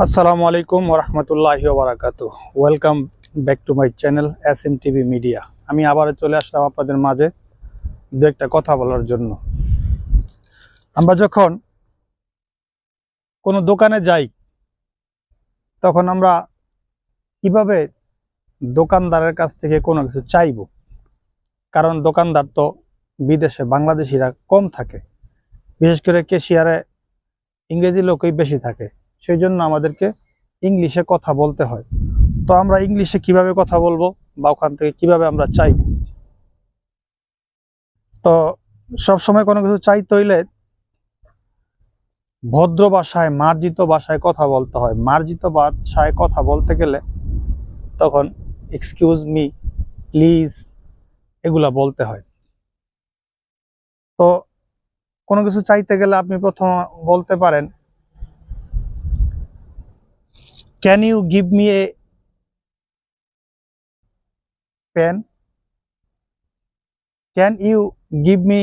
আসসালামু আলাইকুম ওয়া রাহমাতুল্লাহি ওয়া বারাকাতুহু। Welcome back to my channel SMTV media. আমি আবারও চলে আসলাম আপনাদের মাঝে দু একটা কথা বলার জন্য। আমরা যখন কোনো দোকানে যাই তখন আমরা কিভাবে দোকানদারের কাছ থেকে কোনো কিছু চাইবো, কারণ দোকানদার তো বিদেশে বাংলাদেশিরা কম থাকে, বিশেষ করে ক্যাশিয়ারে ইংরেজি লোকই বেশি থাকে, সেই জন্য আমাদেরকে ইংলিশে কথা বলতে হয়। তো আমরা ইংলিশে কিভাবে কথা বলবো বা ওখান থেকে কিভাবে আমরা চাইব? তো সব সময় কোনো কিছু চাইতে হইলে ভদ্র ভাষায়, মার্জিত ভাষায় কথা বলতে হয়। মার্জিত ভাষায় কথা বলতে গেলে তখন এক্সকিউজ মি, প্লিজ এগুলা বলতে হয়। তো কোনো কিছু চাইতে গেলে আপনি প্রথম বলতে পারেন, can you give me a pen, can you give me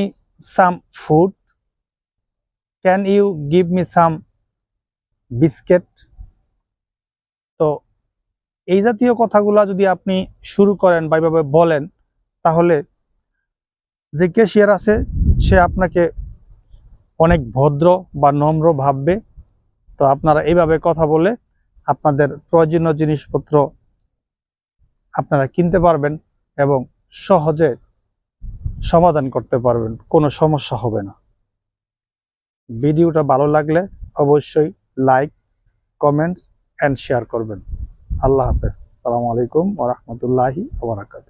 some food, can you give me some biscuit. তো এই জাতীয় কথাগুলা যদি আপনি শুরু করেন বা এভাবে বলেন, তাহলে যে ক্যাশিয়ার আছে সে আপনাকে অনেক ভদ্র বা নম্র ভাববে। তো আপনারা এইভাবে কথা বলে আপনাদের প্রয়োজনীয় জিনিসপত্র আপনারা কিনতে পারবেন এবং সহজে সমাধান করতে পারবেন, কোনো সমস্যা হবে না। ভিডিওটা ভালো লাগলে অবশ্যই লাইক, কমেন্টস অ্যান্ড শেয়ার করবেন। আল্লাহ হাফেজ। আসসালামু আলাইকুম ওয়া রাহমাতুল্লাহি ওয়া বারাকাতুহু।